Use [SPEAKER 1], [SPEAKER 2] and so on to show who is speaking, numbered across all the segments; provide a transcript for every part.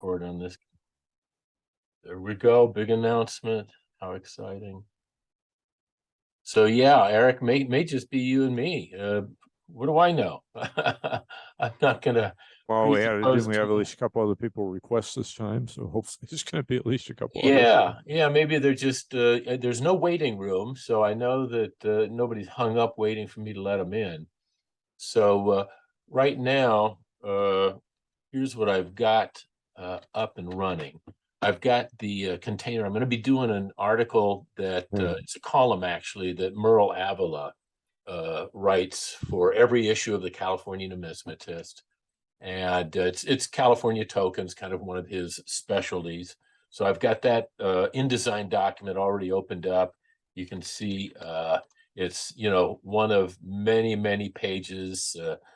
[SPEAKER 1] record on this. There we go. Big announcement. How exciting. So yeah, Eric, may just be you and me. What do I know? I'm not gonna
[SPEAKER 2] Well,
[SPEAKER 1] presuppose
[SPEAKER 2] we have at
[SPEAKER 1] too.
[SPEAKER 2] least a couple other people request this time, so hopefully it's going to be at least a couple others.
[SPEAKER 1] Yeah, maybe they're just there's no waiting room, so I know that nobody's hung up waiting for me to let them in. So right now, here's what I've got up and running. I've got the container. I'm going to be doing an article that it's a column actually that Merle Avila writes for every issue of the California Numismatist, and it's California tokens, kind of one of his specialties. So I've got that InDesign document already opened up. You can see it's one of many pages,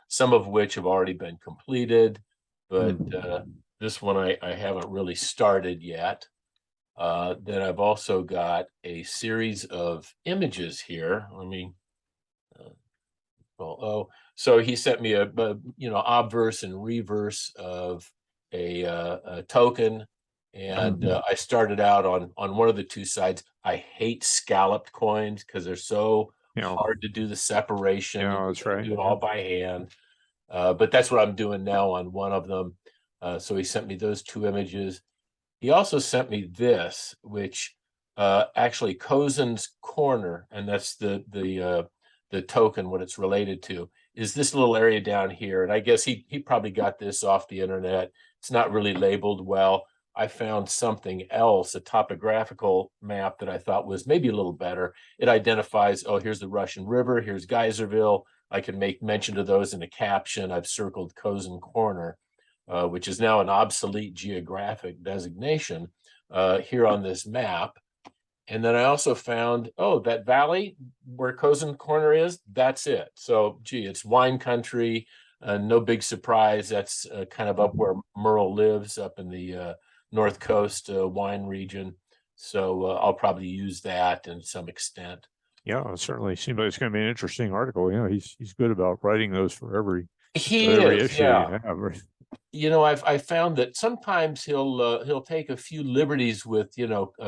[SPEAKER 1] some of which have already been completed, but this one I haven't really started yet. Then I've also got a series of images here. Let me so he sent me a obverse and reverse of a token, and I started out on one of the two sides. I hate scalloped coins because they're so hard to do the separation.
[SPEAKER 2] Yeah, that's right.
[SPEAKER 1] Do it all by hand. But that's what I'm doing now on one of them. So he sent me those two images. He also sent me this, which actually Cozen's Corner, and that's the token, what it's related to, is this little area down here. And I guess he probably got this off the internet. It's not really labeled well. I found something else, a topographical map that I thought was maybe a little better. It identifies, oh, here's the Russian River, here's Geyserville. I can make mention of those in a caption. I've circled Cozen Corner, which is now an obsolete geographic designation here on this map. And then I also found, oh, that valley where Cozen Corner is, that's it. So, gee, it's wine country. No big surprise. That's kind of up where Merle lives, up in the North Coast wine region. So I'll probably use that in some extent.
[SPEAKER 2] Yeah, it certainly seems like it's going to be an interesting article. He's good about writing those for every issue you have.
[SPEAKER 1] I found that sometimes he'll take a few liberties with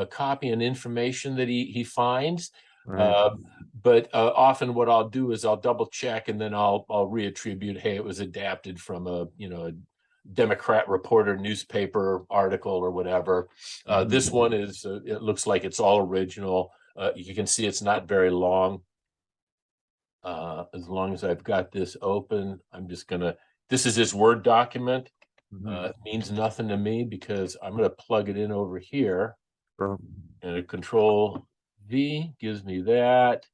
[SPEAKER 1] copying information that he finds,
[SPEAKER 2] Right.
[SPEAKER 1] but often what I'll do is I'll double check and then I'll reattribute, hey, it was adapted from a Democrat Reporter newspaper article or whatever. This one is it looks like it's all original. You can see it's not very long. As long as I've got this open, I'm just gonna. This is his Word document. It means nothing to me because I'm going to plug it in over here.
[SPEAKER 2] Sure.
[SPEAKER 1] And a Control V gives me that.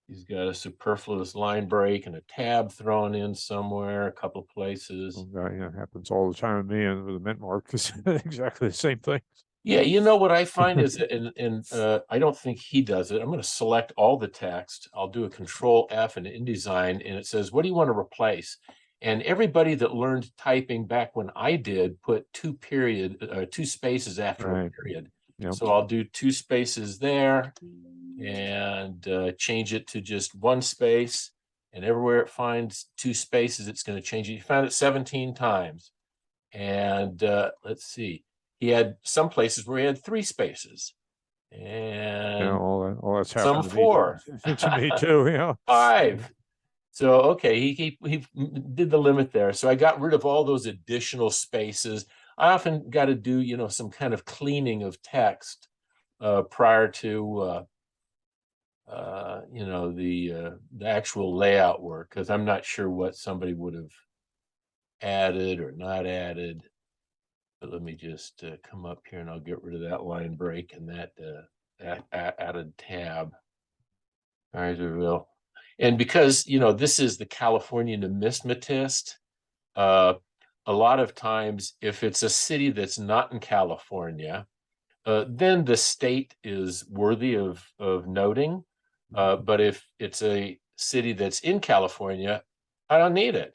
[SPEAKER 1] He's got a superfluous line break and a tab thrown in somewhere, a couple places.
[SPEAKER 2] Oh, yeah, it happens all the time with me and with the mint mark. It's exactly the same thing.
[SPEAKER 1] Yeah, what I find is, and I don't think he does it. I'm going to select all the text. I'll do a Control F in InDesign, and it says, what do you want to replace? And everybody that learned typing back when I did put two spaces after a period. Yep. So I'll do 2 spaces there and change it to just 1 space. And everywhere it finds 2 spaces, it's going to change it. He found it 17 times. And let's see. He had some places where he had 3 spaces. And
[SPEAKER 2] all that's
[SPEAKER 1] some
[SPEAKER 2] happened
[SPEAKER 1] 4.
[SPEAKER 2] To me too, yeah.
[SPEAKER 1] 5. So, okay, he did the limit there. So I got rid of all those additional spaces. I often got to do, some kind of cleaning of text prior to, the actual layout work, because I'm not sure what somebody would have added or not added. But let me just come up here and I'll get rid of that line break and that added tab. All right, I will. And because, this is the California Numismatist, a lot of times, if it's a city that's not in California, then the state is worthy of noting. But if it's a city that's in California, I don't need it.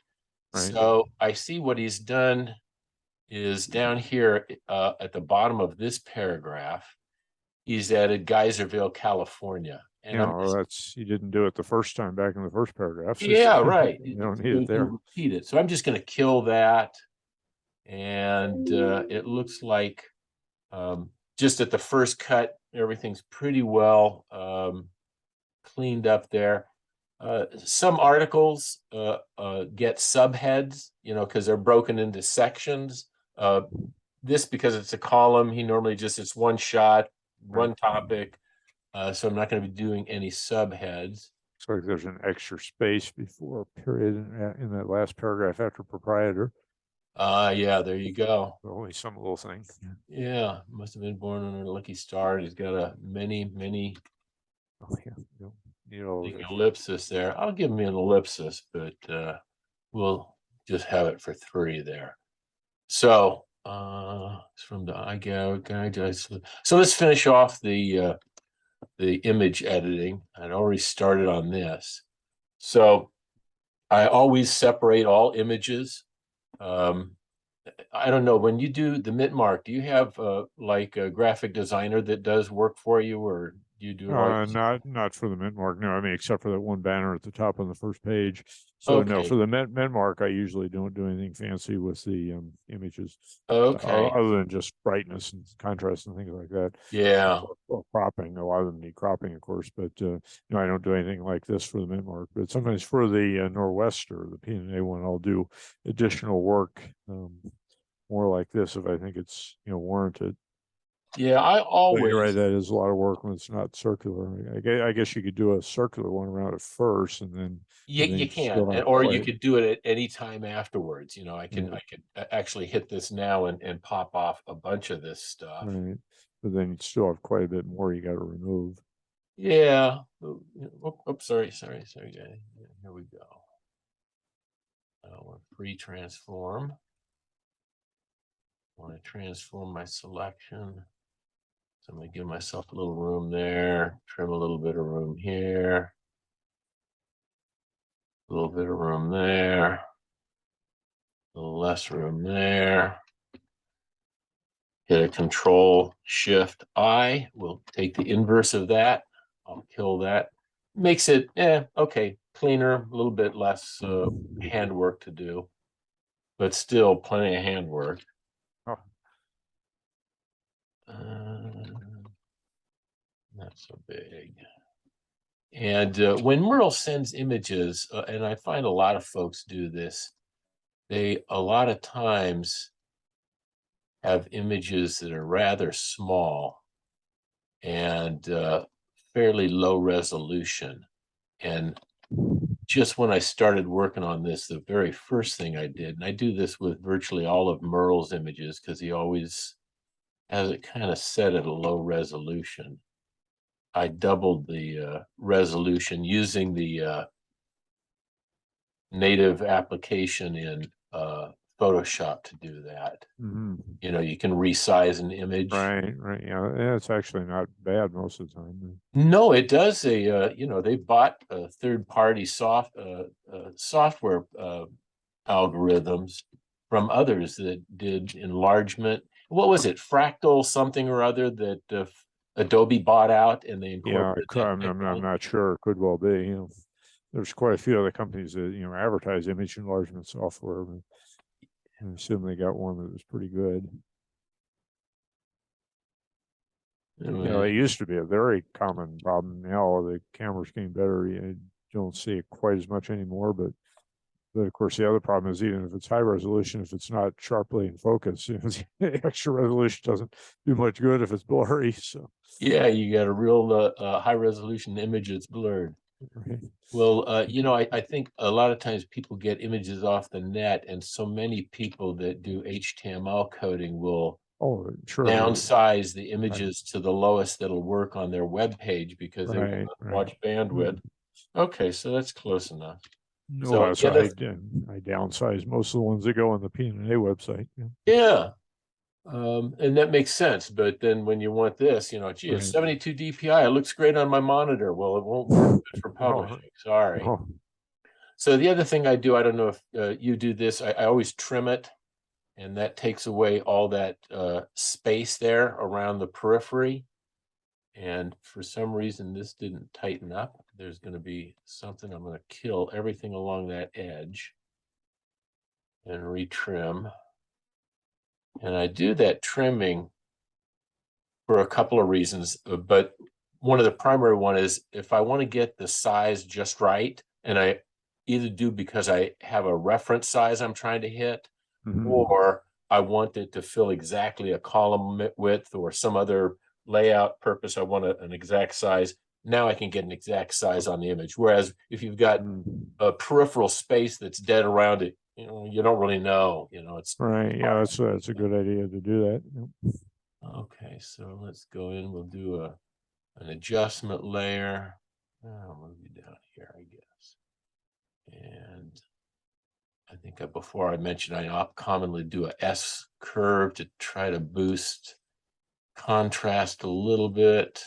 [SPEAKER 1] Right. So I see what he's done is down here at the bottom of this paragraph, he's added Geyserville, California. And
[SPEAKER 2] that's you didn't do it the first time back in the first paragraph. So
[SPEAKER 1] yeah, right.
[SPEAKER 2] You don't need it there.
[SPEAKER 1] Repeat it. So I'm just going to kill that and it looks like just at the first cut, everything's pretty well cleaned up there. Some articles get subheads, because they're broken into sections. This, because it's a column, he normally just, it's one shot, one topic. So I'm not going to be doing any subheads.
[SPEAKER 2] Looks like there's an extra space before a period in that last paragraph after proprietor.
[SPEAKER 1] Yeah, there you go.
[SPEAKER 2] Only some little thing.
[SPEAKER 1] Yeah, must have been born on a lucky star. He's got a many
[SPEAKER 2] Oh, yeah.
[SPEAKER 1] ellipsis there. I'll give me an ellipsis, but we'll just have it for 3 there. So it's from the guide. So let's finish off the image editing. I'd already started on this. So I always separate all images. I don't know, when you do the Mitmark, do you have like a graphic designer that does work for you, or do you do it all yourself?
[SPEAKER 2] Not for the Mitmark. No, I mean, except for that one banner at the top on the first page. So no,
[SPEAKER 1] Okay.
[SPEAKER 2] for the Mitmark, I usually don't do anything fancy with the images.
[SPEAKER 1] Okay.
[SPEAKER 2] Other than just brightness and contrast and things like that.
[SPEAKER 1] Yeah.
[SPEAKER 2] Or cropping. A lot of them need cropping, of course, but I don't do anything like this for the Mitmark. But sometimes for the Nor'Wester, the P&A one, I'll do additional work, more like this if I think it's warranted.
[SPEAKER 1] Yeah, I
[SPEAKER 2] But you're right,
[SPEAKER 1] always,
[SPEAKER 2] that is a lot of work when it's not circular. I guess you could do a circular one around it first, and then
[SPEAKER 1] you
[SPEAKER 2] still
[SPEAKER 1] can,
[SPEAKER 2] not
[SPEAKER 1] or you
[SPEAKER 2] quite.
[SPEAKER 1] could do it at any time afterwards. I
[SPEAKER 2] Right,
[SPEAKER 1] could actually hit this now and pop off a bunch of this stuff.
[SPEAKER 2] right. But then you still have quite a bit more you got to remove.
[SPEAKER 1] Yeah. Oops, sorry, guys. Here we go. I want to pre-transform. I want to transform my selection. So I'm going to give myself a little room there, trim a little bit of room here, a little bit of room there, a little less room there. Hit a Control-Shift-I. We'll take the inverse of that. I'll kill that. Makes it, okay, cleaner, a little bit less handwork to do, but still plenty of handwork.
[SPEAKER 2] Oh.
[SPEAKER 1] Not so big. And when Merle sends images, and I find a lot of folks do this, they a lot of times have images that are rather small and fairly low resolution. And just when I started working on this, the very first thing I did, and I do this with virtually all of Merle's images because he always has it kind of set at a low resolution. I doubled the resolution using the native application in Photoshop to do that. You can resize an image.
[SPEAKER 2] Right. Yeah, it's actually not bad most of the time.
[SPEAKER 1] No, it does. They bought third-party software algorithms from others that did enlargement. What was it? Fractal something or other that Adobe bought out, and they incorporated.
[SPEAKER 2] Yeah, I'm not sure. It could well be. There's quite a few other companies that advertise image enlargement software. But I assume they got one that was pretty good. It used to be a very common problem. Now the camera's getting better. You don't see it quite as much anymore, but of course the other problem is, even if it's high resolution, if it's not sharply in focus, the extra resolution doesn't do much good if it's blurry. So
[SPEAKER 1] yeah, you got a real high resolution image that's blurred.
[SPEAKER 2] Right.
[SPEAKER 1] Well, I think a lot of times people get images off the net, and so many people that do HTML coding will downsize the images to the lowest that'll work on their web page because they want much bandwidth. Okay, so that's close enough.
[SPEAKER 2] No, that's what I did. I downsized most of the ones that go on the P&A website.
[SPEAKER 1] Yeah. And that makes sense. But then when you want this, gee, it's 72 DPI. It looks great on my monitor. Well, it won't work for publishing. Sorry. So the other thing I do, I don't know if you do this, I always trim it. And that takes away all that space there around the periphery. And for some reason, this didn't tighten up. There's going to be something. I'm going to kill everything along that edge and retrim. And I do that trimming for a couple of reasons, but one of the primary one is if I want to get the size just right, and I either do because I have a reference size I'm trying to hit, or I want it to fill exactly a column width or some other layout purpose. I want an exact size. Now I can get an exact size on the image. Whereas if you've got a peripheral space that's dead around it, you don't really know, it's
[SPEAKER 2] Right. Yeah, that's a good idea to do that. Yep.
[SPEAKER 1] okay. So let's go in. We'll do an adjustment layer. I'll move you down here, I guess. And I think before I mentioned, I commonly do a S curve to try to boost contrast a little bit.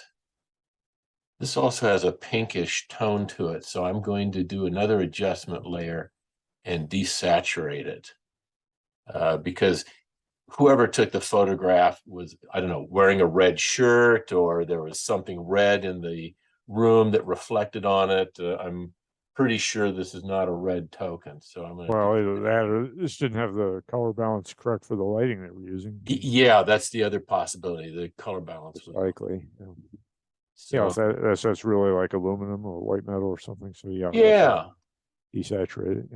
[SPEAKER 1] This also has a pinkish tone to it, so I'm going to do another adjustment layer and desaturate it because whoever took the photograph was, I don't know, wearing a red shirt, or there was something red in the room that reflected on it. I'm pretty sure this is not a red token, so I'm going to.
[SPEAKER 2] Well, either that or this didn't have the color balance correct for the lighting that we're using.
[SPEAKER 1] Yeah, that's the other possibility. The color balance was
[SPEAKER 2] likely. Yeah.
[SPEAKER 1] so,
[SPEAKER 2] Yeah, if that's really like aluminum or white metal or something. So
[SPEAKER 1] yeah.
[SPEAKER 2] Desaturate it,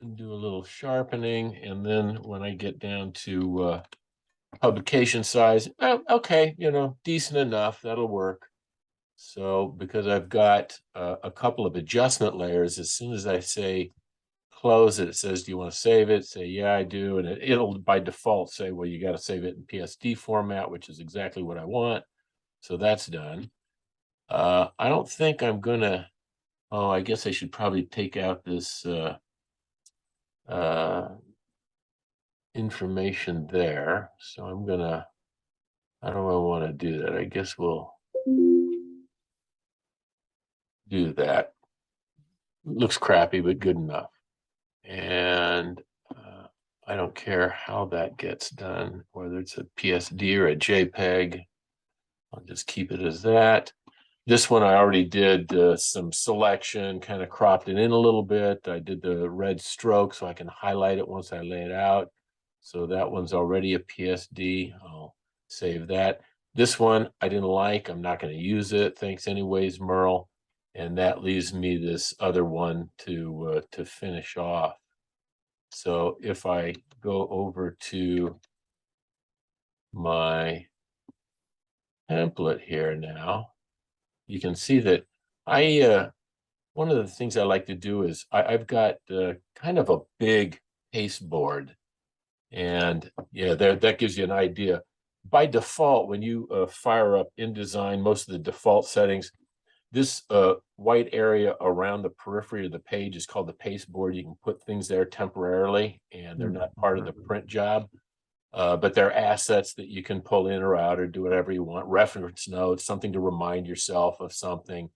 [SPEAKER 1] And do a little sharpening, and then when I get down to publication size, okay, decent enough, that'll work. So because I've got a couple of adjustment layers, as soon as I say close it, it says, do you want to save it? Say, yeah, I do. And it'll by default say, well, you got to save it in PSD format, which is exactly what I want. So that's done. I don't think I'm gonna, I guess I should probably take out this information there. So I'm gonna, how do I want to do that? I guess we'll do that. Looks crappy, but good enough. And I don't care how that gets done, whether it's a PSD or a JPEG. I'll just keep it as that. This one I already did some selection, kind of cropped it in a little bit. I did the red stroke so I can highlight it once I lay it out. So that one's already a PSD. I'll save that. This one I didn't like. I'm not going to use it. Thanks anyways, Merle. And that leaves me this other one to finish off. So if I go over to my template here now, you can see that one of the things I like to do is I've got kind of a big pasteboard, and yeah, that gives you an idea. By default, when you fire up InDesign, most of the default settings, this white area around the periphery of the page is called the pasteboard. You can put things there temporarily, and they're not part of the print job. But they're assets that you can pull in or out or do whatever you want. Reference notes, something to remind yourself of something.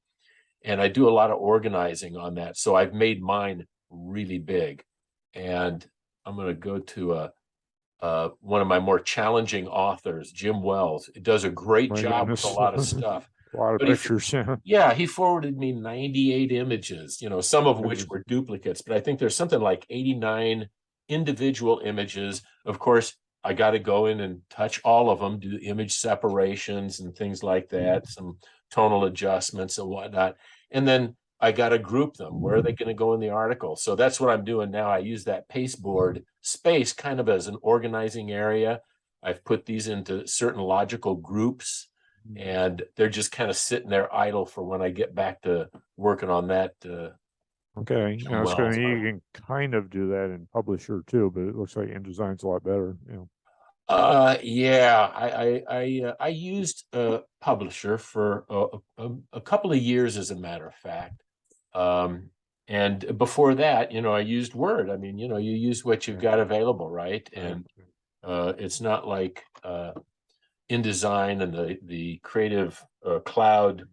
[SPEAKER 1] And I do a lot of organizing on that. So I've made mine really big. And I'm going to go to one of my more challenging authors, Jim Wells. It does a great job with a lot of stuff.
[SPEAKER 2] A lot of pictures.
[SPEAKER 1] Yeah, he forwarded me 98 images, some of which were duplicates, but I think there's something like 89 individual images. Of course, I got to go in and touch all of them, do image separations and things like that, some tonal adjustments and whatnot. And then I got to group them. Where are they going to go in the article? So that's what I'm doing now. I use that pasteboard space kind of as an organizing area. I've put these into certain logical groups, and they're just kind of sitting there idle for when I get back to working on that.
[SPEAKER 2] Okay, you can kind of do that in Publisher too, but it looks like InDesign's a lot better.
[SPEAKER 1] Yeah, I used Publisher for a couple of years, as a matter of fact. And before that, I used Word. I mean, you use what you've got available, right? And it's not like InDesign and the Creative Cloud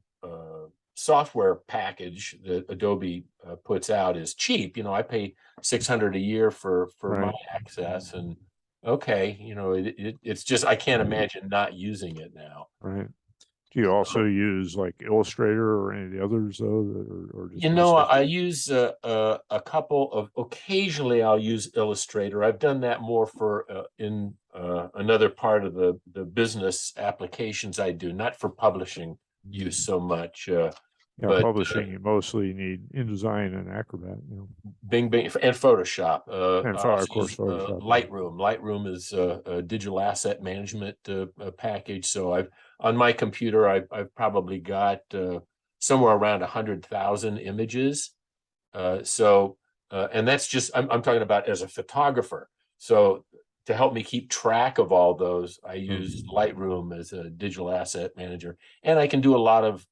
[SPEAKER 1] software package that Adobe puts out is cheap. I pay $600 a year for my access, and okay, it's just I can't imagine not using it now.
[SPEAKER 2] Right. Do you also use like Illustrator or any of the others though, or just
[SPEAKER 1] I use a couple of. Occasionally, I'll use Illustrator. I've done that more for in another part of the business applications I do, not for publishing use so much.
[SPEAKER 2] Yeah,
[SPEAKER 1] but
[SPEAKER 2] publishing you mostly need InDesign and Acrobat, you know.
[SPEAKER 1] Bing and Photoshop.
[SPEAKER 2] And
[SPEAKER 1] I also
[SPEAKER 2] of course,
[SPEAKER 1] use,
[SPEAKER 2] Photoshop.
[SPEAKER 1] Lightroom. Lightroom is a digital asset management package. So I've on my computer, I've probably got somewhere around 100,000 images. And that's just I'm talking about as a photographer. So to help me keep track of all those, I use Lightroom as a digital asset manager, and I can do a lot of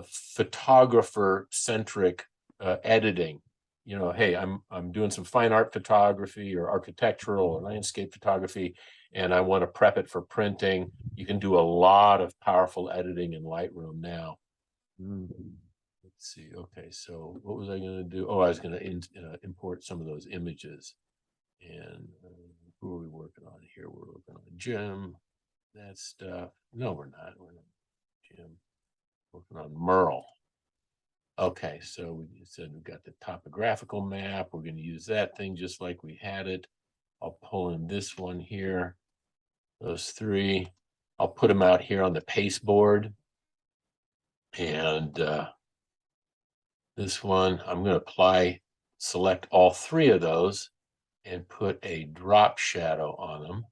[SPEAKER 1] photographer-centric editing. You know, hey, I'm doing some fine art photography or architectural or landscape photography, and I want to prep it for printing. You can do a lot of powerful editing in Lightroom now. Let's see. Okay, so what was I going to do? Oh, I was going to import some of those images. And who are we working on here? We're working on Jim. That stuff. No, we're not. We're not Jim. Working on Merle. Okay, so we said we've got the topographical map. We're going to use that thing just like we had it. I'll pull in this one here. Those three. I'll put them out here on the paste board. And this one, I'm going to select all three of those and put a drop shadow on them.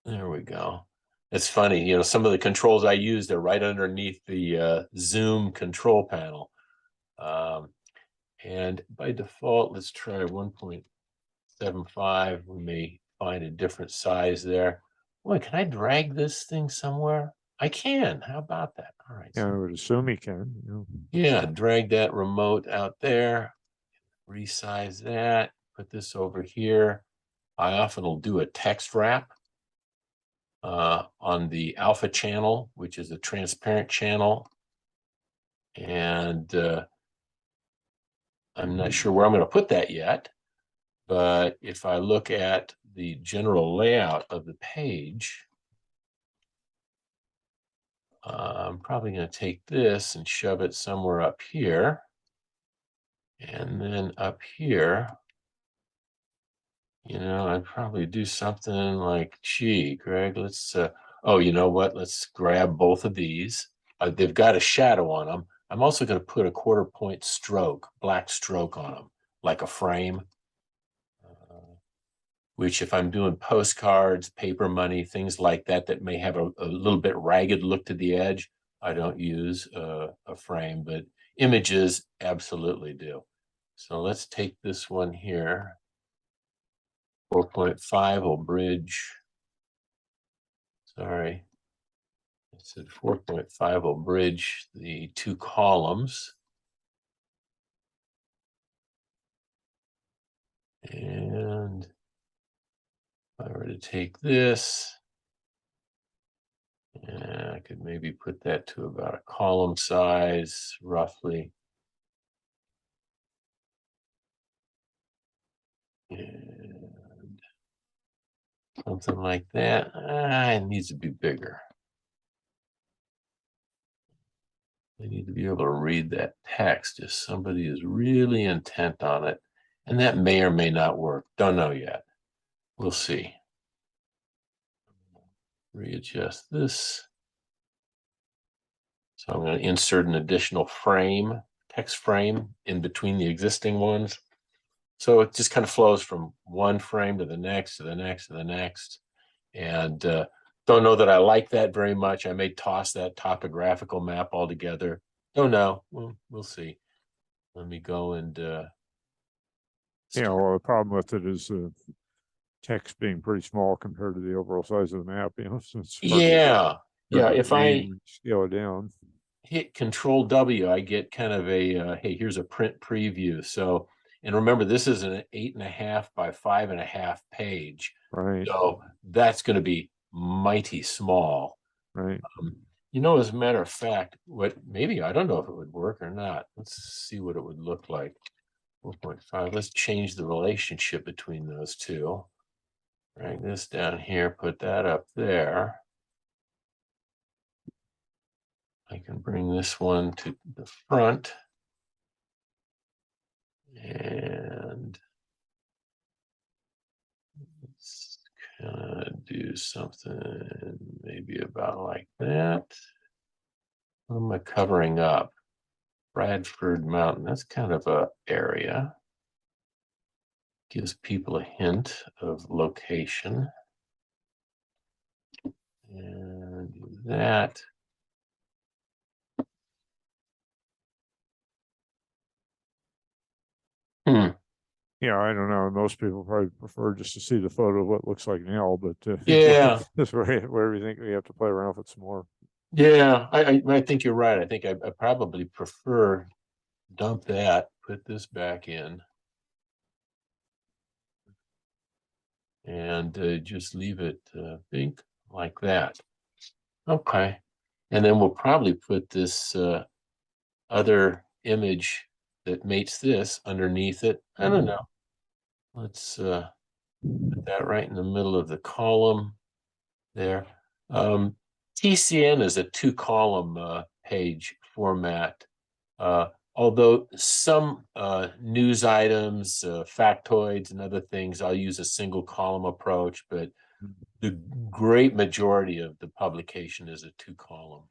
[SPEAKER 1] There we go. It's funny, you know, some of the controls I use, they're right underneath the zoom control panel. And by default, let's try 1.75. We may find a different size there. Boy, can I drag this thing somewhere? I can. How about that? All right.
[SPEAKER 2] Yeah, I would assume you can. You know.
[SPEAKER 1] Yeah, drag that remote out there, resize that, put this over here. I often will do a text wrap on the alpha channel, which is a transparent channel. And I'm not sure where I'm going to put that yet. But if I look at the general layout of the page, I'm probably going to take this and shove it somewhere up here. And then up here, you know, I'd probably do something like, gee, Greg, let's, oh, you know what? Let's grab both of these. They've got a shadow on them. I'm also going to put a 1/4 point stroke, black stroke on them, like a frame. Which if I'm doing postcards, paper money, things like that, that may have a little bit ragged look to the edge, I don't use a frame, but images absolutely do. So let's take this one here. 4.5 will bridge. Sorry. I said 4.5 will bridge the two columns. And if I were to take this, and I could maybe put that to about a column size, roughly. And something like that. It needs to be bigger. I need to be able to read that text if somebody is really intent on it. And that may or may not work. Don't know yet. We'll see. Readjust this. So I'm going to insert an additional frame, text frame, in between the existing ones. So it just kind of flows from one frame to the next, to the next, to the next. And don't know that I like that very much. I may toss that topographical map altogether. Don't know. We'll see. Let me go and
[SPEAKER 2] Yeah, well, the problem with it is text being pretty small compared to the overall size of the map, you know, so it's
[SPEAKER 1] yeah. If I
[SPEAKER 2] scale it down,
[SPEAKER 1] hit Control W, I get kind of a hey, here's a print preview. So, and remember, this is an 8.5 by 5.5 page.
[SPEAKER 2] right?
[SPEAKER 1] So that's going to be mighty small.
[SPEAKER 2] Right.
[SPEAKER 1] You know, as a matter of fact, maybe I don't know if it would work or not. Let's see what it would look like. 4.5. Let's change the relationship between those two. Drag this down here, put that up there. I can bring this one to the front. And do something maybe about like that. What am I covering up? Bradford Mountain, that's kind of a area. Gives people a hint of location. And that.
[SPEAKER 2] Yeah, I don't know. Most people probably prefer just to see the photo of what looks like an L, but
[SPEAKER 1] Yeah.
[SPEAKER 2] that's where we think we have to play around with it some more.
[SPEAKER 1] Yeah, I think you're right. I think I probably prefer dump that, put this back in, and just leave it pink like that. Okay, and then we'll probably put this other image that mates this underneath it. I don't know. Let's put that right in the middle of the column there. TCN is a 2-column page format. Although some news items, factoids, and other things, I'll use a single column approach, but the great majority of the publication is a 2-column.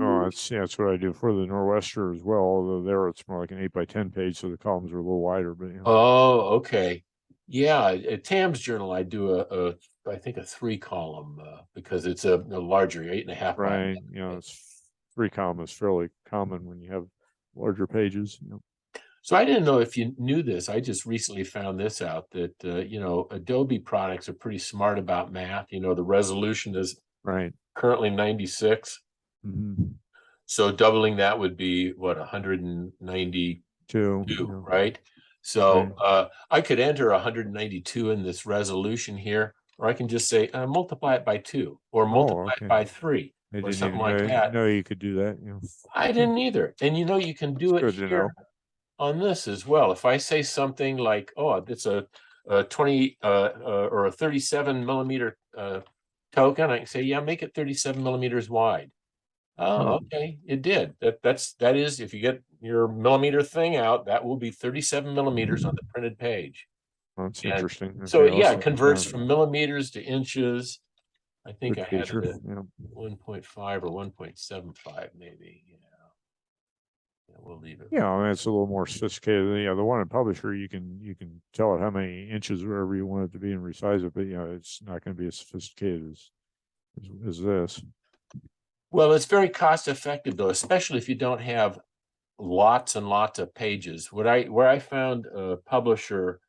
[SPEAKER 2] Oh, that's what I do for the Nor'Wester as well. Although there it's more like an 8x10 page, so the columns are a little wider. But
[SPEAKER 1] Oh, okay. Yeah, at Tam's Journal, I do I think a 3-column because it's a larger 8.5 by
[SPEAKER 2] right, it's 3-column is fairly common when you have larger pages.
[SPEAKER 1] So I didn't know if you knew this. I just recently found this out that Adobe products are pretty smart about math. The resolution is
[SPEAKER 2] right
[SPEAKER 1] currently 96. So doubling that would be what, 192, right? So I could enter 192 in this resolution here, or I can just say multiply it by 2 or multiply it by 3 or something like that.
[SPEAKER 2] No, you could do that.
[SPEAKER 1] I didn't either. And you can do it here on this as well. If I say something like, oh, it's a 20 or a 37 millimeter token, I can say, yeah, make it 37 millimeters wide. Oh, okay, it did. That is, if you get your millimeter thing out, that will be 37 millimeters on the printed page.
[SPEAKER 2] That's interesting.
[SPEAKER 1] So yeah, it converts from millimeters to inches. I think I had it at 1.5 or 1.75 maybe. We'll leave it.
[SPEAKER 2] Yeah, I mean, it's a little more sophisticated. The one in Publisher, you can tell it how many inches wherever you want it to be and resize it, but it's not going to be as sophisticated as this.
[SPEAKER 1] Well, it's very cost effective though, especially if you don't have lots and lots of pages. Where I found a Publisher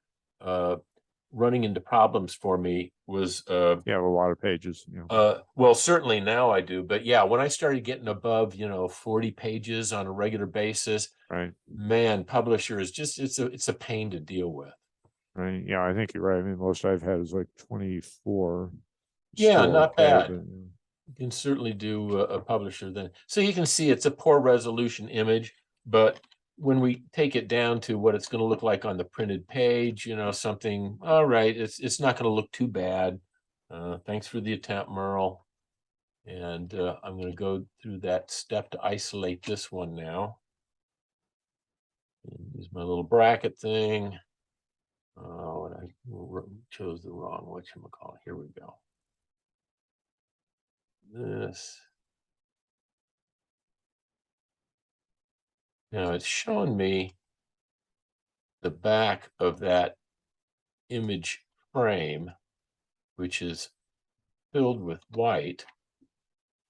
[SPEAKER 1] running into problems for me was
[SPEAKER 2] you have a lot of pages.
[SPEAKER 1] Well, certainly now I do, but yeah, when I started getting above 40 pages on a regular basis,
[SPEAKER 2] right,
[SPEAKER 1] man, Publisher is just it's a pain to deal with.
[SPEAKER 2] Right. Yeah, I think you're right. I mean, most I've had is like 24.
[SPEAKER 1] Yeah, not bad. But, you can certainly do a Publisher then. So you can see it's a poor resolution image, but when we take it down to what it's going to look like on the printed page, something, all right, it's not going to look too bad. Thanks for the attempt, Merle. And I'm going to go through that step to isolate this one now. Use my little bracket thing. Oh, I chose the wrong whatchamacallit. Here we go. This. Now it's showing me the back of that image frame, which is filled with white.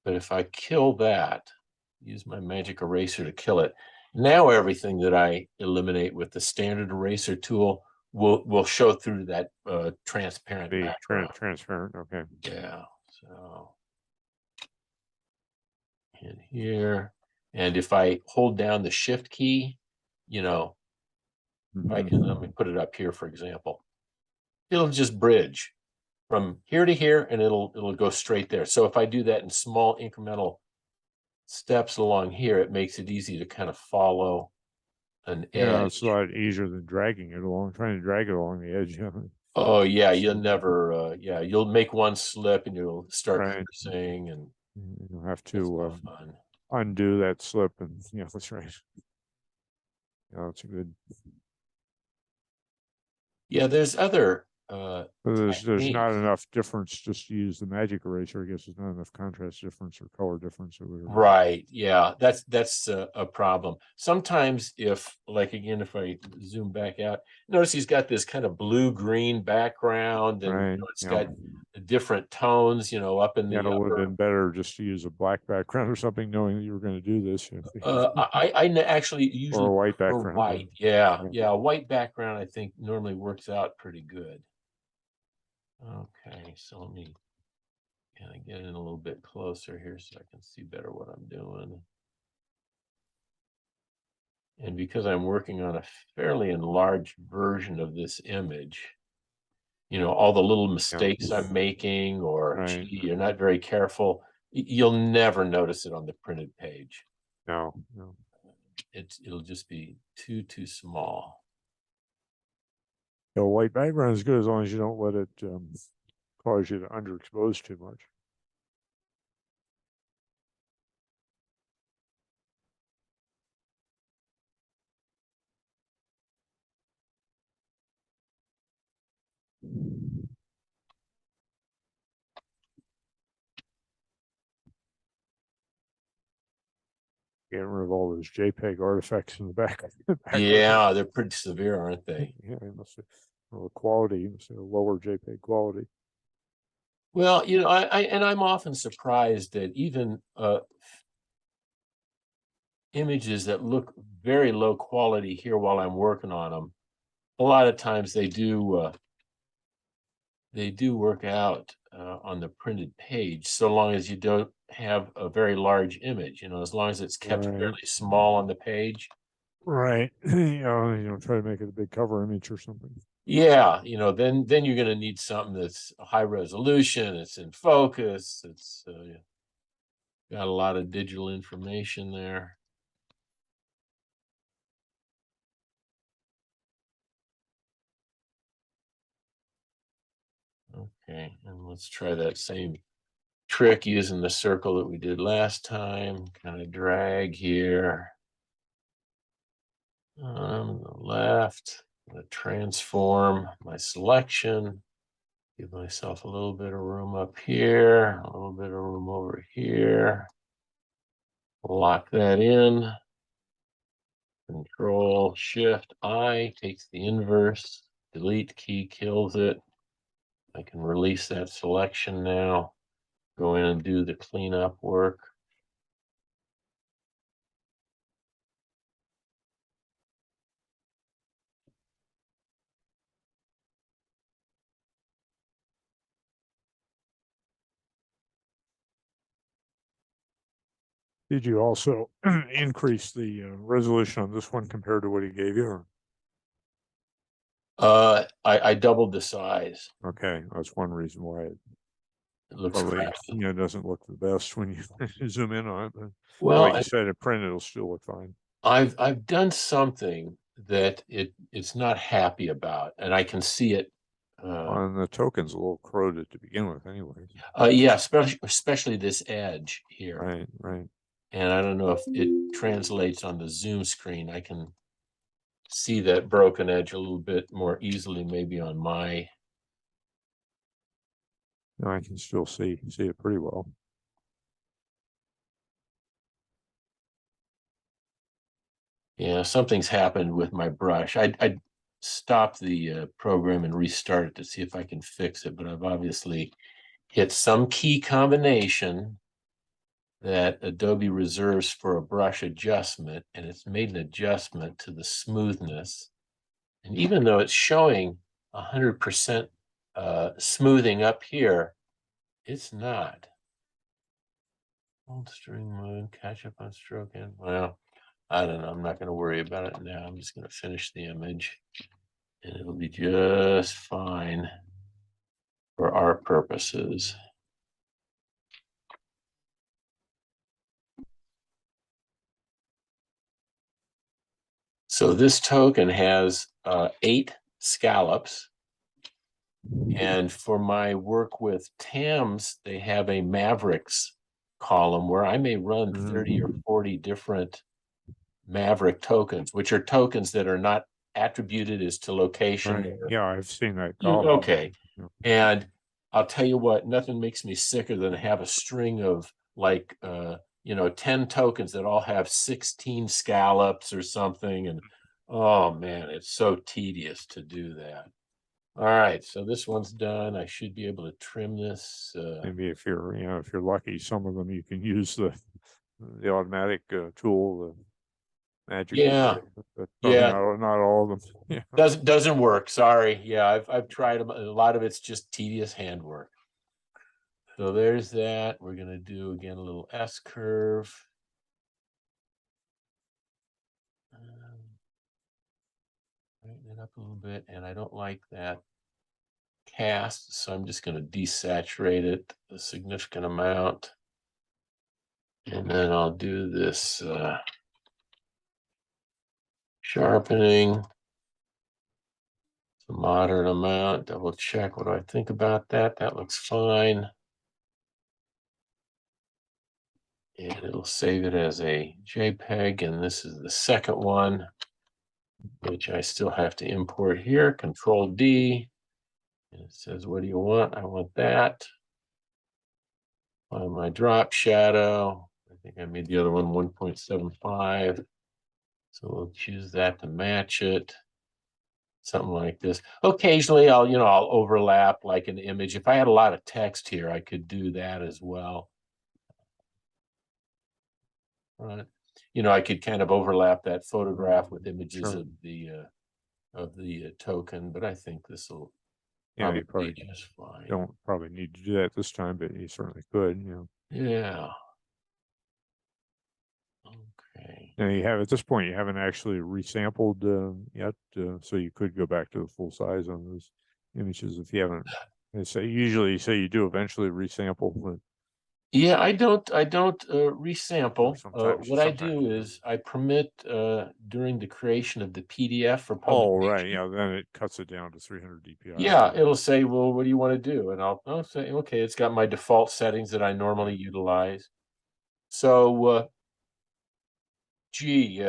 [SPEAKER 1] But if I kill that, use my magic eraser to kill it, now everything that I eliminate with the standard eraser tool will show through that transparent background.
[SPEAKER 2] Transparent, okay.
[SPEAKER 1] Yeah, so in here, and if I hold down the shift key, I can, let me put it up here, for example, it'll just bridge from here to here, and it'll go straight there. So if I do that in small incremental steps along here, it makes it easy to kind of follow an edge.
[SPEAKER 2] Yeah, it's a lot easier than dragging it along, trying to drag it along the edge.
[SPEAKER 1] Oh yeah, you'll never you'll make one slip and you'll start cursing, and
[SPEAKER 2] you'll have to undo that slip, and that's right. Yeah, that's good.
[SPEAKER 1] Yeah, there's other
[SPEAKER 2] There's not
[SPEAKER 1] techniques.
[SPEAKER 2] enough difference just to use the magic eraser. I guess there's not enough contrast difference or color difference or whatever.
[SPEAKER 1] Right. Yeah, that's a problem. Sometimes if, like, again, if I zoom back out, notice he's got this kind of blue-green background, and
[SPEAKER 2] Right.
[SPEAKER 1] it's
[SPEAKER 2] Yeah.
[SPEAKER 1] got different tones, up in
[SPEAKER 2] Yeah,
[SPEAKER 1] the
[SPEAKER 2] it would have
[SPEAKER 1] upper.
[SPEAKER 2] been better just to use a black background or something, knowing that you were going to do this.
[SPEAKER 1] Actually
[SPEAKER 2] Or
[SPEAKER 1] usually
[SPEAKER 2] a white
[SPEAKER 1] prefer
[SPEAKER 2] background.
[SPEAKER 1] white. Yeah, a white background I think normally works out pretty good. Okay, so let me kind of get in a little bit closer here so I can see better what I'm doing. And because I'm working on a fairly enlarged version of this image, all the little mistakes I'm making, or
[SPEAKER 2] Right.
[SPEAKER 1] gee, you're not very careful, you'll never notice it on the printed page.
[SPEAKER 2] No.
[SPEAKER 1] It'll just be too small.
[SPEAKER 2] The white background is good as long as you don't let it cause you to underexpose too much. Getting rid of all those JPEG artifacts in the back.
[SPEAKER 1] Yeah, they're pretty severe, aren't they?
[SPEAKER 2] Yeah, you must have, well, the quality, you must have a lower JPEG quality.
[SPEAKER 1] Well, I'm often surprised that even images that look very low quality here while I'm working on them, a lot of times they do work out on the printed page, so long as you don't have a very large image, as long as it's kept fairly small on the page.
[SPEAKER 2] Right. Try to make it a big cover image or something.
[SPEAKER 1] Yeah, then you're going to need something that's high resolution, it's in focus, it's got a lot of digital information there. Okay, and let's try that same trick using the circle that we did last time. Kind of drag here on the left. I'm going to transform my selection, give myself a little bit of room up here, a little bit of room over here. Lock that in. Control Shift I takes the inverse. Delete key kills it. I can release that selection now. Go in and do the cleanup work.
[SPEAKER 2] Did you also increase the resolution on this one compared to what he gave you? Or?
[SPEAKER 1] I doubled the size.
[SPEAKER 2] Okay, that's one reason why it
[SPEAKER 1] looks
[SPEAKER 2] probably
[SPEAKER 1] crappy.
[SPEAKER 2] Doesn't look the best when you zoom in on it. But
[SPEAKER 1] Well,
[SPEAKER 2] like you said, at print it'll still look fine.
[SPEAKER 1] I've done something that it's not happy about, and I can see it.
[SPEAKER 2] On the token's a little corroded to begin with, anyway.
[SPEAKER 1] Yeah, especially this edge here.
[SPEAKER 2] Right.
[SPEAKER 1] And I don't know if it translates on the zoom screen. I can see that broken edge a little bit more easily, maybe on my.
[SPEAKER 2] No, I can still see it pretty well.
[SPEAKER 1] Yeah, something's happened with my brush. I stopped the program and restart it to see if I can fix it, but I've obviously hit some key combination that Adobe reserves for a brush adjustment, and it's made an adjustment to the smoothness. And even though it's showing 100% smoothing up here, it's not. Hold string mode, catch up on stroke in. Well, I don't know. I'm not going to worry about it now. I'm just going to finish the image, and it'll be just fine for our purposes. So this token has 8 scallops. And for my work with TAMs, they have a Mavericks column where I may run 30 or 40 different Maverick tokens, which are tokens that are not attributed as to location.
[SPEAKER 2] Right. Yeah, I've seen that.
[SPEAKER 1] Okay.
[SPEAKER 2] Yeah.
[SPEAKER 1] And I'll tell you what, nothing makes me sicker than to have a string of like, 10 tokens that all have 16 scallops or something. And oh man, it's so tedious to do that. All right, so this one's done. I should be able to trim this.
[SPEAKER 2] Maybe if you're, if you're lucky, some of them you can use the automatic tool, the magic.
[SPEAKER 1] Yeah,
[SPEAKER 2] but
[SPEAKER 1] yeah.
[SPEAKER 2] not all of them. Yeah.
[SPEAKER 1] Doesn't work. Sorry. Yeah, I've tried them. A lot of it's just tedious handwork. So there's that. We're gonna do again a little S curve. Tighten it up a little bit, and I don't like that cast, so I'm just gonna desaturate it a significant amount. And then I'll do this sharpening. A moderate amount. Double check. What do I think about that? That looks fine. And it'll save it as a JPEG. And this is the second one, which I still have to import here. Control D. And it says, what do you want? I want that. Find my drop shadow. I think I made the other one 1.75. So we'll choose that to match it. Something like this. Occasionally I'll overlap like an image. If I had a lot of text here, I could do that as well. Right. I could kind of overlap that photograph with images
[SPEAKER 2] Sure.
[SPEAKER 1] of the token, but I think this will
[SPEAKER 2] You
[SPEAKER 1] probably be just fine.
[SPEAKER 2] Don't probably need to do that this time, but you certainly could.
[SPEAKER 1] Yeah. Okay.
[SPEAKER 2] Now at this point, you haven't actually resampled yet, so you could go back to the full size on those images if you haven't. They say usually say you do eventually resample, but
[SPEAKER 1] Yeah, I don't resample. What I
[SPEAKER 2] sometimes
[SPEAKER 1] do
[SPEAKER 2] you
[SPEAKER 1] is I permit during the creation of the PDF for
[SPEAKER 2] Oh,
[SPEAKER 1] publication.
[SPEAKER 2] right. Yeah, then it cuts it down to 300 DPI.
[SPEAKER 1] Yeah, it'll say, well, what do you want to do? And I'll say, okay, it's got my default settings that I normally utilize. So, gee,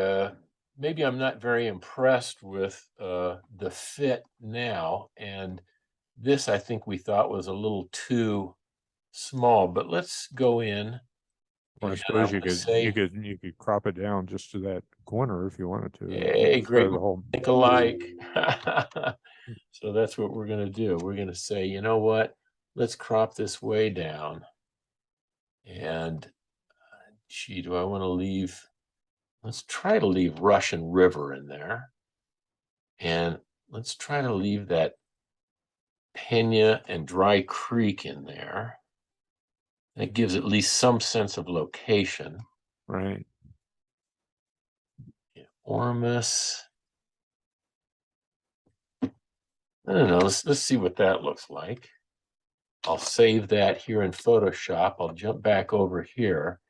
[SPEAKER 1] maybe I'm not very impressed with the fit now. And this, I think we thought was a little too small, but let's go in.
[SPEAKER 2] Or I
[SPEAKER 1] And
[SPEAKER 2] suppose
[SPEAKER 1] I'm
[SPEAKER 2] you
[SPEAKER 1] gonna
[SPEAKER 2] could
[SPEAKER 1] say,
[SPEAKER 2] you could crop it down just to that corner if you wanted to.
[SPEAKER 1] hey,
[SPEAKER 2] Instead
[SPEAKER 1] great,
[SPEAKER 2] of the whole.
[SPEAKER 1] think alike. So that's what we're gonna do. We're gonna say, you know what? Let's crop this way down. And gee, do I want to leave? Let's try to leave Russian River in there. And let's try to leave that Pena and Dry Creek in there. That gives at least some sense of location.
[SPEAKER 2] Right.
[SPEAKER 1] Yeah, Ormus. I don't know. Let's see what that looks like. I'll save that here in Photoshop. I'll jump back over here.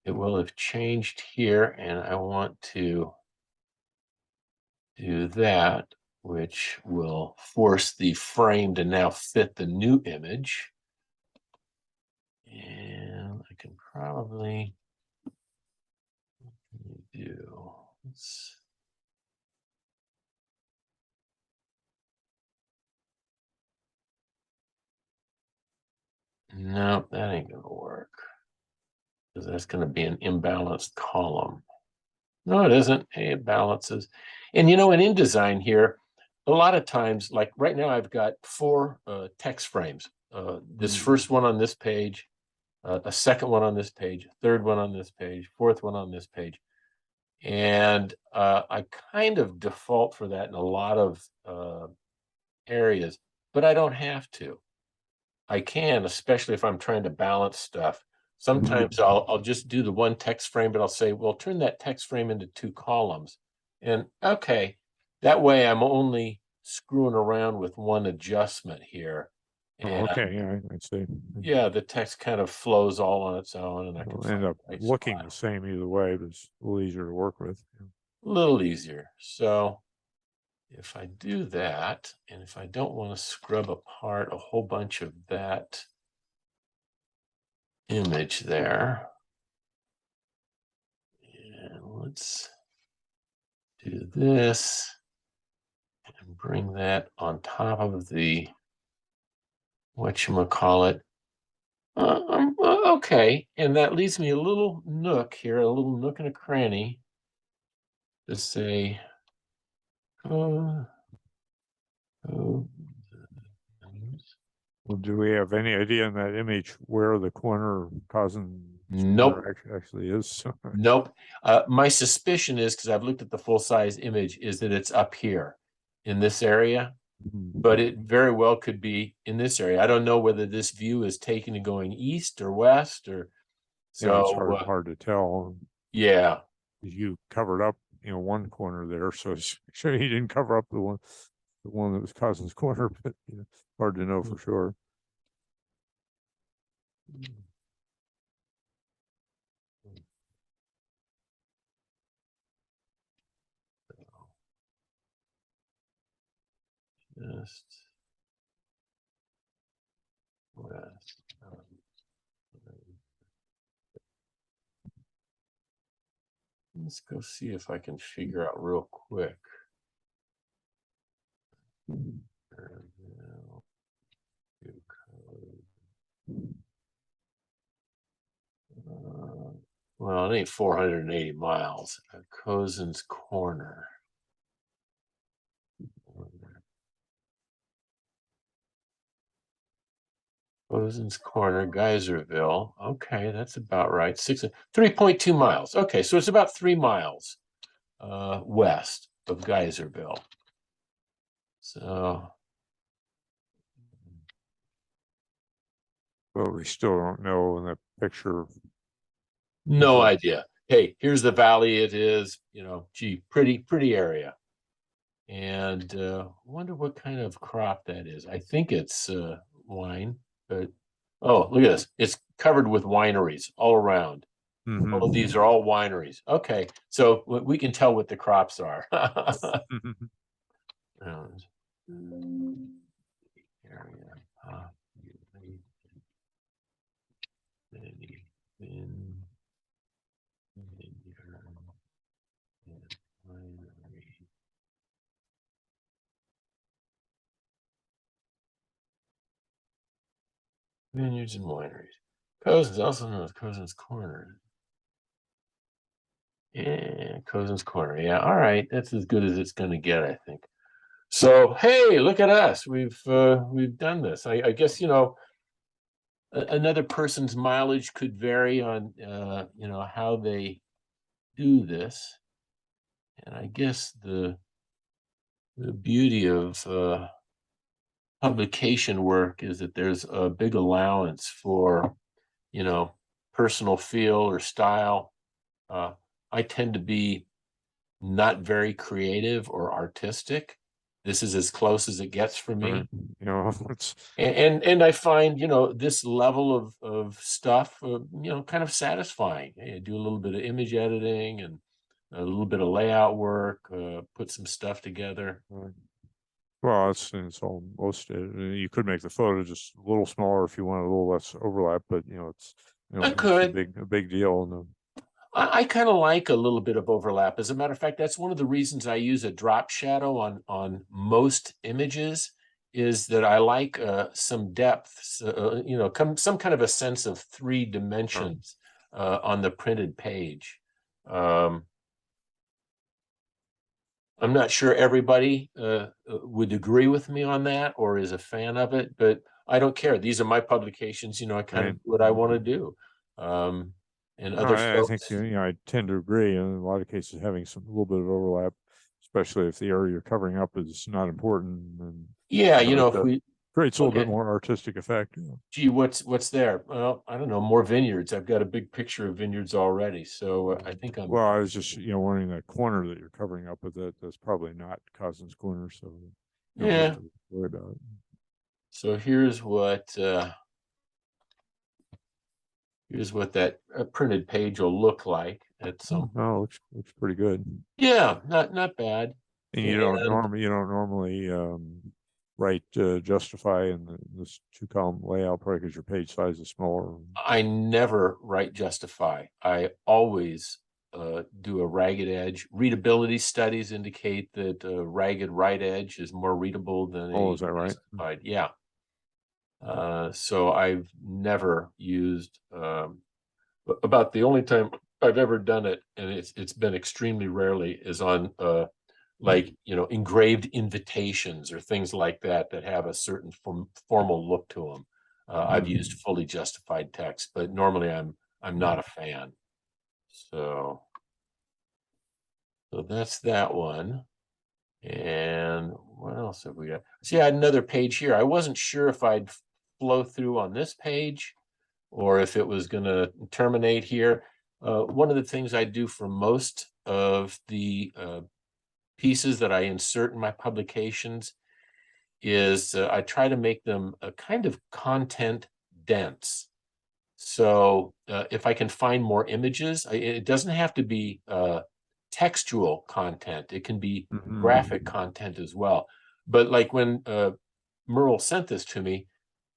[SPEAKER 1] It will have changed here, and I want to do that, which will force the frame to now fit the new image. And I can probably do. No, that ain't gonna work because that's gonna be an imbalanced column. No, it isn't. Hey, it balances. And in InDesign here, a lot of times, like right now, I've got 4 text frames. This first one on this page, a second one on this page, a third one on this page, fourth one on this page. And I kind of default for that in a lot of areas, but I don't have to. I can, especially if I'm trying to balance stuff. Sometimes I'll just do the one text frame, but I'll say, well, turn that text frame into 2 columns. And okay, that way I'm only screwing around with one adjustment here. And
[SPEAKER 2] Okay, yeah, I see.
[SPEAKER 1] yeah, the text kind of flows all on its own, and I can
[SPEAKER 2] It'll
[SPEAKER 1] find
[SPEAKER 2] end up
[SPEAKER 1] the right
[SPEAKER 2] looking
[SPEAKER 1] spot.
[SPEAKER 2] the same either way, but it's a little easier to work with.
[SPEAKER 1] A little easier. So if I do that, and if I don't want to scrub apart a whole bunch of that image there, and let's do this. bring that on top of the whatchamacallit. Okay, and that leaves me a little nook here, a little nook and a cranny to say, oh,
[SPEAKER 2] Well, do we have any idea in that image where the corner causing
[SPEAKER 1] nope,
[SPEAKER 2] actually is?
[SPEAKER 1] nope. My suspicion is, because I've looked at the full size image, is that it's up here in this area, but it very well could be in this area. I don't know whether this view is taken and going east or west, or
[SPEAKER 2] Yeah, it's
[SPEAKER 1] so.
[SPEAKER 2] hard to tell.
[SPEAKER 1] Yeah,
[SPEAKER 2] You covered up, one corner there, so sure you didn't cover up the one that was Cousin's corner, but hard to know for sure.
[SPEAKER 1] just west. Let's go see if I can figure out real quick. Well, it ain't 480 miles. Cousin's Corner. Cousin's Corner, Geyserville. Okay, that's about right. 3.2 miles. Okay, so it's about 3 miles west of Geyserville. So,
[SPEAKER 2] but we still don't know in the picture.
[SPEAKER 1] no idea. Hey, here's the valley. It is, gee, pretty area. And wonder what kind of crop that is. I think it's wine, but oh, look at this. It's covered with wineries all around. All of these are all wineries. Okay, so we can tell what the crops are. Vineyards and wineries. Cousins, also known as Cousin's Corner. Yeah, Cousin's Corner. Yeah, all right. That's as good as it's going to get, I think. So, hey, look at us. We've done this. I guess, another person's mileage could vary on how they do this. And I guess the beauty of publication work is that there's a big allowance for personal feel or style. I tend to be not very creative or artistic. This is as close as it gets for me. And I find this level of stuff kind of satisfying. I do a little bit of image editing and a little bit of layout work, put some stuff together.
[SPEAKER 2] Well, it's almost it. You could make the photo just a little smaller if you want a little less overlap, but it's
[SPEAKER 1] I could.
[SPEAKER 2] a big deal.
[SPEAKER 1] I kind of like a little bit of overlap. As a matter of fact, that's one of the reasons I use a drop shadow on most images, is that I like some depth, some kind of a sense of 3 dimensions on the printed page. I'm not sure everybody would agree with me on that or is a fan of it, but I don't care. These are my publications. I kind of do what I want to do. And other
[SPEAKER 2] I
[SPEAKER 1] folks,
[SPEAKER 2] think I tend to agree. In a lot of cases, having a little bit of overlap, especially if the area you're covering up is not important. And
[SPEAKER 1] yeah, if we
[SPEAKER 2] creates a little bit more artistic effect.
[SPEAKER 1] Gee, what's there? Well, I don't know, more vineyards. I've got a big picture of vineyards already, so I think I'm.
[SPEAKER 2] Well, I was just wondering that corner that you're covering up with that's probably not Cousin's Corner, so you don't have to worry about it.
[SPEAKER 1] So here's what that printed page will look like at some.
[SPEAKER 2] Oh, looks pretty good.
[SPEAKER 1] Yeah, not bad.
[SPEAKER 2] And you don't normally write justify in this 2-column layout, probably because your page size is smaller.
[SPEAKER 1] I never write justify. I always do a ragged edge. Readability studies indicate that a ragged right edge is more readable than
[SPEAKER 2] Oh,
[SPEAKER 1] a
[SPEAKER 2] is that right?
[SPEAKER 1] justified. Yeah. So I've never used about the only time I've ever done it, and it's been extremely rarely, is on like, you know, engraved invitations or things like that that have a certain formal look to them. I've used fully justified text, but normally I'm not a fan. So that's that one. And what else have we got? See, I had another page here. I wasn't sure if I'd flow through on this page or if it was going to terminate here. One of the things I do for most of the pieces that I insert in my publications is I try to make them a kind of content dense. So if I can find more images, it doesn't have to be textual content. It can be graphic content as well. But like when Merle sent this to me,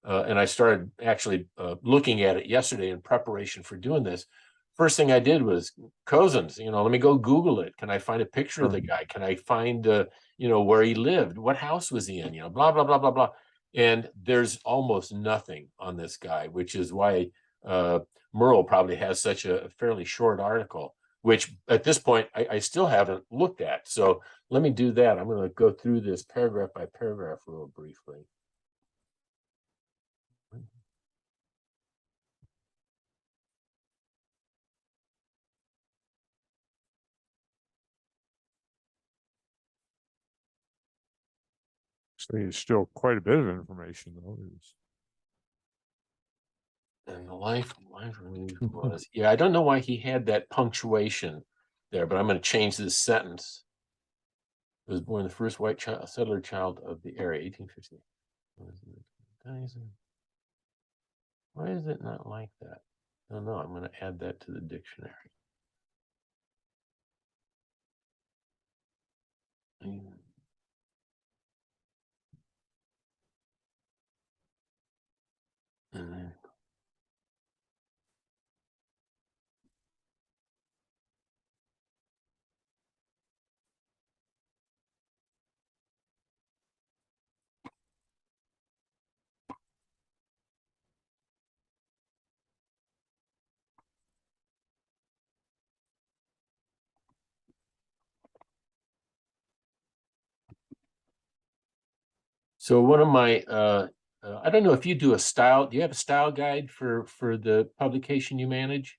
[SPEAKER 1] and I started actually looking at it yesterday in preparation for doing this, first thing I did was Cousins, you know, let me go Google it. Can I find a picture of the guy? Can I find, you know, where he lived? What house was he in? You know, blah, blah, blah, blah, blah. And there's almost nothing on this guy, which is why Merle probably has such a fairly short article, which at this point I still haven't looked at. So let me do that. I'm going to go through this paragraph by paragraph real briefly.
[SPEAKER 2] So there's still quite a bit of information, though.
[SPEAKER 1] And the life was, yeah, I don't know why he had that punctuation there, but I'm going to change this sentence. He was born the first white settler child of the area, 1850. Why is it not like that? I don't know. I'm going to add that to the dictionary. And then so one of my I don't know if you do a style. Do you have a style guide for the publication you manage?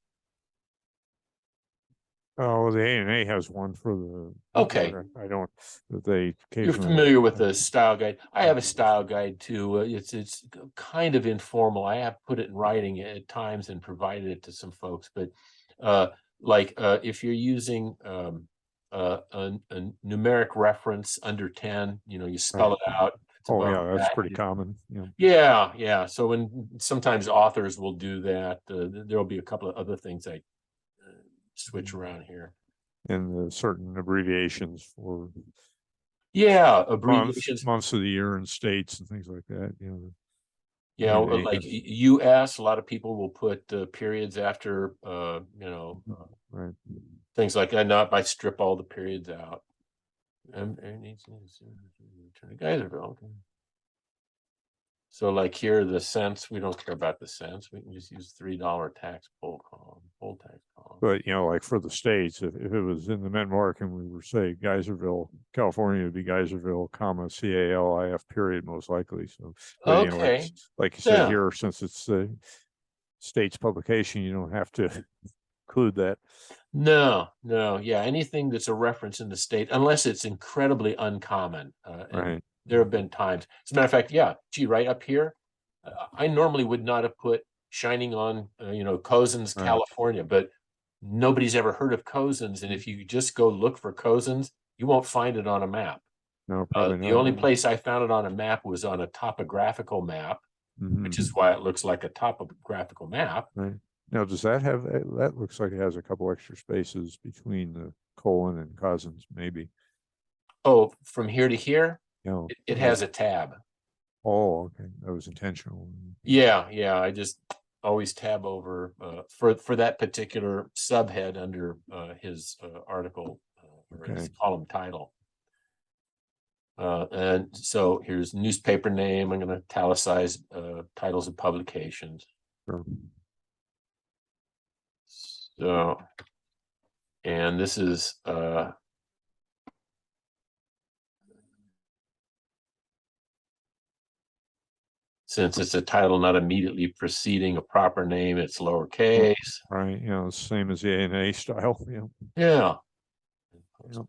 [SPEAKER 2] Oh, the ANA has one for the.
[SPEAKER 1] Okay.
[SPEAKER 2] I don't. But they
[SPEAKER 1] You're
[SPEAKER 2] occasionally.
[SPEAKER 1] familiar with the style guide. I have a style guide too. It's kind of informal. I have put it in writing at times and provided it to some folks. But if you're using a numeric reference under 10, you know, you spell it out.
[SPEAKER 2] Oh yeah, that's pretty common.
[SPEAKER 1] Yeah. So when sometimes authors will do that, there'll be a couple of other things I switch around here.
[SPEAKER 2] And certain abbreviations for
[SPEAKER 1] abbreviations,
[SPEAKER 2] months of the year and states and things like that.
[SPEAKER 1] You know, like US, a lot of people will put periods after
[SPEAKER 2] right,
[SPEAKER 1] things like that. Not, I strip all the periods out. Geyserville. Okay. So like here, the cents, we don't care about the cents. We can just use $3 tax poll tax column.
[SPEAKER 2] But, you know, like for the states, if it was in the Mid-Mark and we were, say, Geyserville, California would be Geyserville, comma, CALIF period, most likely. So, but,
[SPEAKER 1] okay.
[SPEAKER 2] You know, like you said here, since it's the state's publication, you don't have to include that.
[SPEAKER 1] No. Yeah. Anything that's a reference in the state, unless it's incredibly uncommon.
[SPEAKER 2] Right.
[SPEAKER 1] There have been times, as a matter of fact, right up here, I normally would not have put shining on, Cousins, right, California, but nobody's ever heard of Cousins. And if you just go look for Cousins, you won't find it on a map.
[SPEAKER 2] No, probably not.
[SPEAKER 1] The only place I found it on a map was on a topographical map, which is why it looks like a topographical map.
[SPEAKER 2] Right. Now, does that have, that looks like it has a couple extra spaces between the colon and Cousins, maybe.
[SPEAKER 1] Oh, from here to here?
[SPEAKER 2] No,
[SPEAKER 1] it has a tab.
[SPEAKER 2] Oh, okay. That was intentional.
[SPEAKER 1] Yeah. I just always tab over for that particular subhead under his article or his column title. And so here's newspaper name. I'm going to italicize titles of publications.
[SPEAKER 2] Sure.
[SPEAKER 1] So, and this is since it's a title not immediately preceding a proper name, it's lowercase.
[SPEAKER 2] Right. You know, same as the A&A style. Yeah.
[SPEAKER 1] Yeah.
[SPEAKER 2] Yep.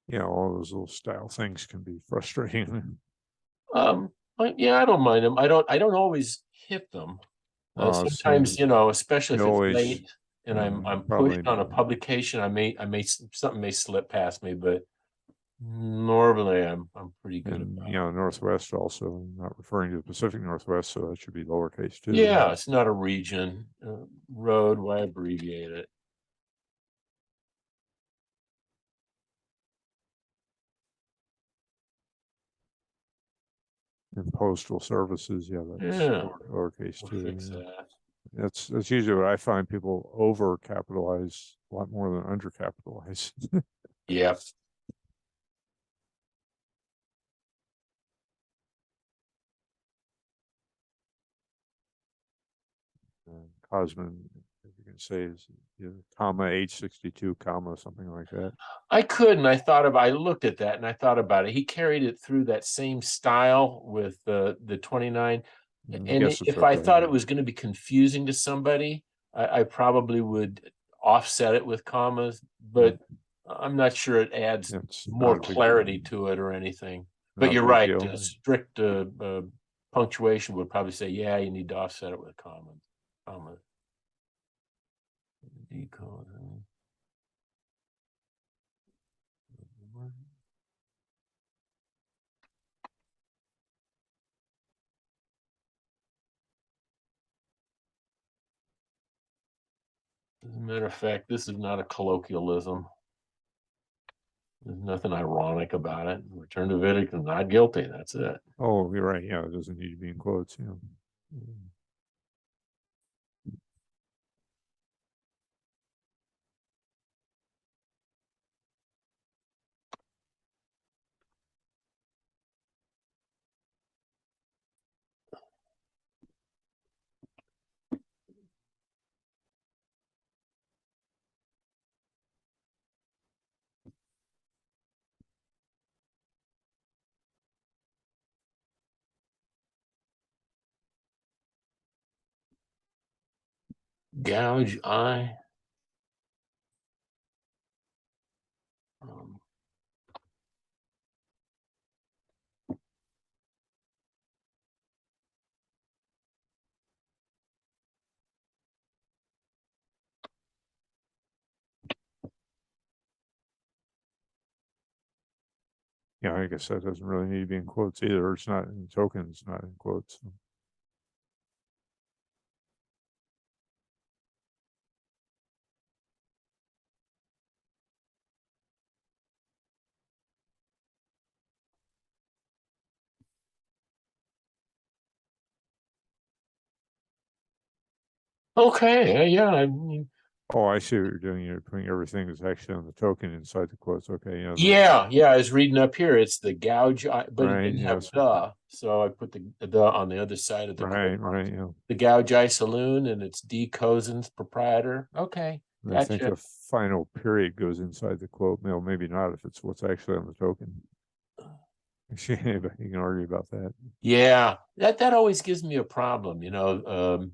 [SPEAKER 2] Yeah, all those little style things can be frustrating.
[SPEAKER 1] Yeah, I don't mind them. I don't always hit them. Sometimes, you know, especially if it's
[SPEAKER 2] always,
[SPEAKER 1] late and I'm
[SPEAKER 2] probably
[SPEAKER 1] pushed on a publication, something may slip past me, but normally I'm pretty good
[SPEAKER 2] and
[SPEAKER 1] about
[SPEAKER 2] you know, Northwest also, not referring to the Pacific Northwest, so that should be lowercase too.
[SPEAKER 1] Yeah, it's not a region. Road, why abbreviate it?
[SPEAKER 2] And postal services, yeah, that's lowercase
[SPEAKER 1] We'll
[SPEAKER 2] too.
[SPEAKER 1] fix that.
[SPEAKER 2] That's usually what I find. People over capitalize a lot more than under capitalize.
[SPEAKER 1] Yep.
[SPEAKER 2] Cosmin, if you can say, is comma 862 comma something like that.
[SPEAKER 1] I looked at that and I thought about it. He carried it through that same style with the 29. And if I thought it was going to be confusing to somebody, I probably would offset it with commas, but I'm not sure it adds more clarity to it or anything. But you're right, strict punctuation would probably say, yeah, you need to offset it with commas. Decode. As a matter of fact, this is not a colloquialism. There's nothing ironic about it. Return to verdict and not guilty. That's it.
[SPEAKER 2] Oh, you're right. Yeah, it doesn't need to be in quotes. Yeah.
[SPEAKER 1] Gouge eye.
[SPEAKER 2] Yeah, I guess that doesn't really need to be in quotes either. It's not in tokens, not in quotes.
[SPEAKER 1] Okay, yeah, I mean,
[SPEAKER 2] oh, I see what you're doing. You're putting everything that's actually on the token inside the quotes. Okay,
[SPEAKER 1] yeah. I was reading up here. It's the gouge eye, but it didn't have the, so I put the on the other side of the
[SPEAKER 2] right. Yeah,
[SPEAKER 1] the Gouge Eye Saloon, and it's D. Cozen's proprietor. Okay,
[SPEAKER 2] gotcha. I think the final period goes inside the quote. Well, maybe not if it's what's actually on the token. You can argue about that.
[SPEAKER 1] Yeah, that always gives me a problem. You know,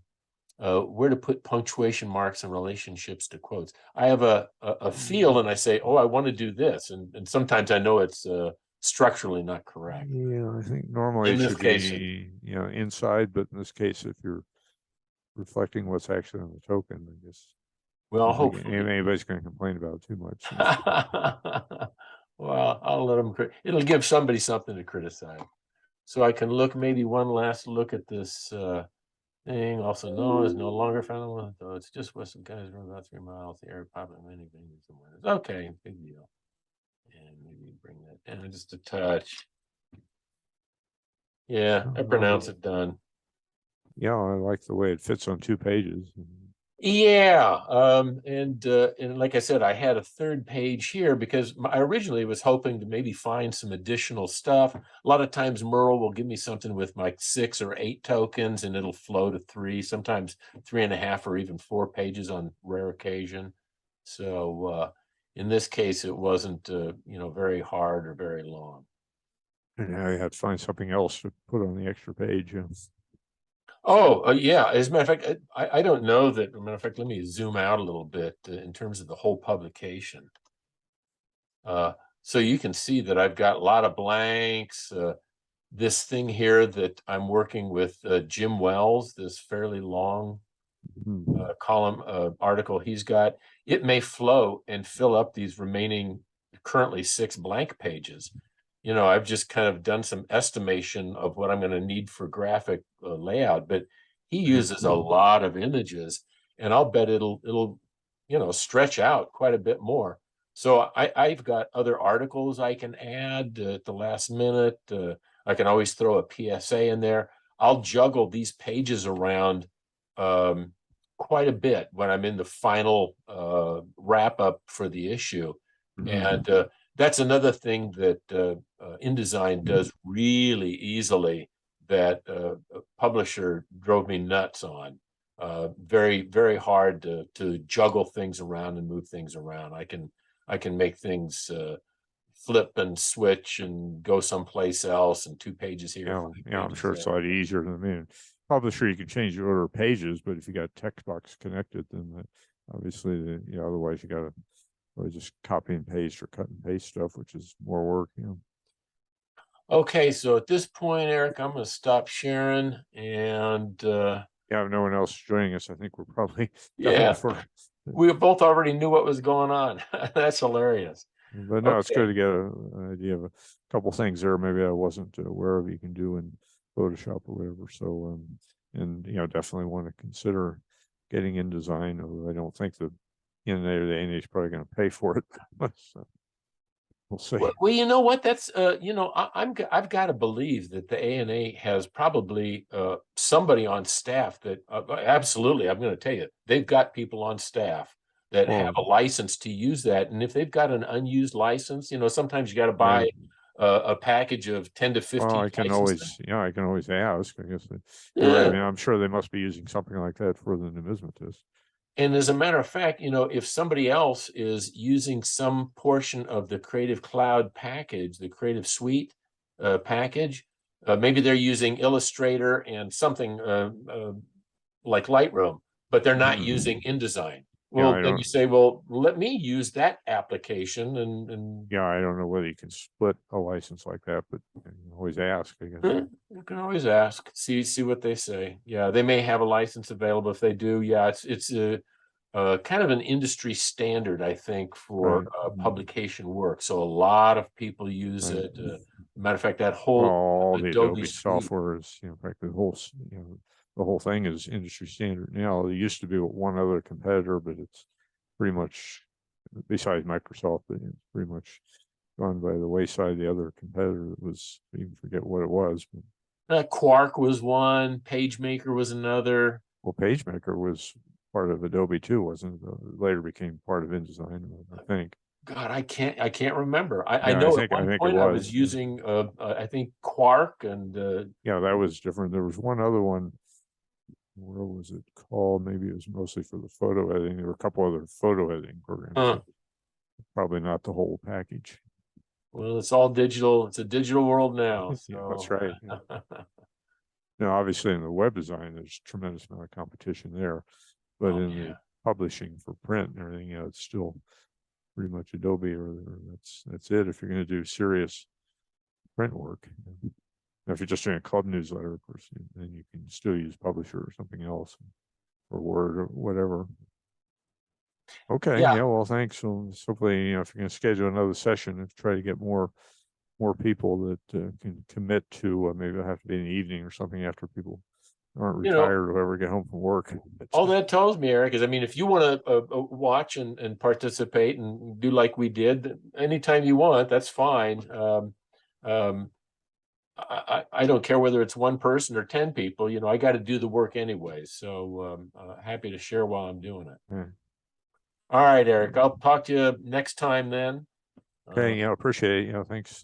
[SPEAKER 1] where to put punctuation marks and relationships to quotes. I have a field and I say, oh, I want to do this. And sometimes I know it's structurally not correct.
[SPEAKER 2] Yeah, I think normally
[SPEAKER 1] In
[SPEAKER 2] it
[SPEAKER 1] this
[SPEAKER 2] should
[SPEAKER 1] case,
[SPEAKER 2] be, inside, but in this case, if you're reflecting what's actually on the token, I guess.
[SPEAKER 1] well,
[SPEAKER 2] I don't think
[SPEAKER 1] hopefully.
[SPEAKER 2] anybody's going to complain about it too much.
[SPEAKER 1] Well, I'll let them, it'll give somebody something to criticize. So I can look, maybe one last look at this thing. Also known as no longer found, though it's just west of Guys Road, about 3 miles. The area popular many venues and winners. Okay, big deal. And maybe bring that down just a touch. Yeah, I pronounce it done.
[SPEAKER 2] Yeah, I like the way it fits on 2 pages.
[SPEAKER 1] Yeah, and like I said, I had a third page here because I originally was hoping to maybe find some additional stuff. A lot of times Merle will give me something with like 6 or 8 tokens, and it'll flow to 3, sometimes 3.5 or even 4 pages on rare occasion. So in this case, it wasn't very hard or very long.
[SPEAKER 2] And now you have to find something else to put on the extra page.
[SPEAKER 1] Oh, yeah. As a matter of fact, I don't know that. As a matter of fact, let me zoom out a little bit in terms of the whole publication. So you can see that I've got a lot of blanks. This thing here that I'm working with Jim Wells, this fairly long column article he's got, it may flow and fill up these remaining currently 6 blank pages. I've just kind of done some estimation of what I'm going to need for graphic layout, but he uses a lot of images, and I'll bet it'll stretch out quite a bit more. So I've got other articles I can add at the last minute. I can always throw a PSA in there. I'll juggle these pages around quite a bit when I'm in the final wrap up for the issue. And that's another thing that InDesign does really easily that a publisher drove me nuts on. Very, very hard to juggle things around and move things around. I can make things flip and switch and go someplace else, and 2 pages here.
[SPEAKER 2] Yeah, I'm sure it's a lot easier than publisher. You can change the order of pages, but if you got text box connected, then obviously, otherwise you got to just copy and paste or cut and paste stuff, which is more work.
[SPEAKER 1] Okay, so at this point, Eric, I'm going to stop sharing, and
[SPEAKER 2] yeah, if no one else joining us, I think we're probably
[SPEAKER 1] yeah, we both already knew what was going on. That's hilarious.
[SPEAKER 2] But no, it's good to get an idea of a couple things there. Maybe I wasn't aware of you can do in Photoshop or whatever. So, and definitely want to consider getting InDesign. Although I don't think the ANA is probably going to pay for it. So we'll see.
[SPEAKER 1] Well, you know what? That's I've got to believe that the ANA has probably somebody on staff that absolutely. I'm going to tell you, they've got people on staff that have a license to use that, and if they've got an unused license, sometimes you got to buy a package of 10 to 15.
[SPEAKER 2] Well, I can always ask. I guess you're right. I mean, I'm sure they must be using something like that for the numismatist.
[SPEAKER 1] And as a matter of fact, if somebody else is using some portion of the Creative Cloud package, the Creative Suite package, maybe they're using Illustrator and something like Lightroom, but they're not using InDesign. Well, then you say, well, let me use that application and
[SPEAKER 2] yeah, I don't know whether you can split a license like that, but you can always ask, I guess.
[SPEAKER 1] You can always ask, see what they say. Yeah, they may have a license available. If they do, yeah, it's a kind of an industry standard, I think, for publication work. So a lot of people use it. Matter of fact, that whole
[SPEAKER 2] all the Adobe software is, in fact, the whole thing is industry standard now. It used to be one other competitor, but it's pretty much, besides Microsoft, it's pretty much gone by the wayside. The other competitor that was, I even forget what it was.
[SPEAKER 1] But Quark was one. PageMaker was another.
[SPEAKER 2] Well, PageMaker was part of Adobe too, wasn't it? Later became part of InDesign, I think.
[SPEAKER 1] God, I can't remember. I know at one point I was using I think Quark and
[SPEAKER 2] yeah, that was different. There was one other one. What was it called? Maybe it was mostly for the photo editing. There were a couple other photo editing programs. Probably not the whole package.
[SPEAKER 1] Well, it's all digital. It's a digital world now. So.
[SPEAKER 2] Yeah, that's right. Yeah. Now, obviously, in the web design, there's a tremendous amount of competition there, but in the publishing for print and everything, it's still pretty much Adobe, or that's it. If you're going to do serious print work. Now, if you're just doing a club newsletter, of course, then you can still use Publisher or something else, or Word or whatever. Okay,
[SPEAKER 1] Yeah.
[SPEAKER 2] yeah, well, thanks. So hopefully, if you can schedule another session and try to get more people that can commit to, maybe it'll have to be in the evening or something after people aren't retired or whoever get home from work.
[SPEAKER 1] All that tells me, Eric, is I mean, if you want to watch and participate and do like we did anytime you want, that's fine. I don't care whether it's one person or 10 people, I got to do the work anyway. So happy to share while I'm doing it.
[SPEAKER 2] Yeah.
[SPEAKER 1] All right, Eric, I'll talk to you next time then.
[SPEAKER 2] Okay, appreciate it. Thanks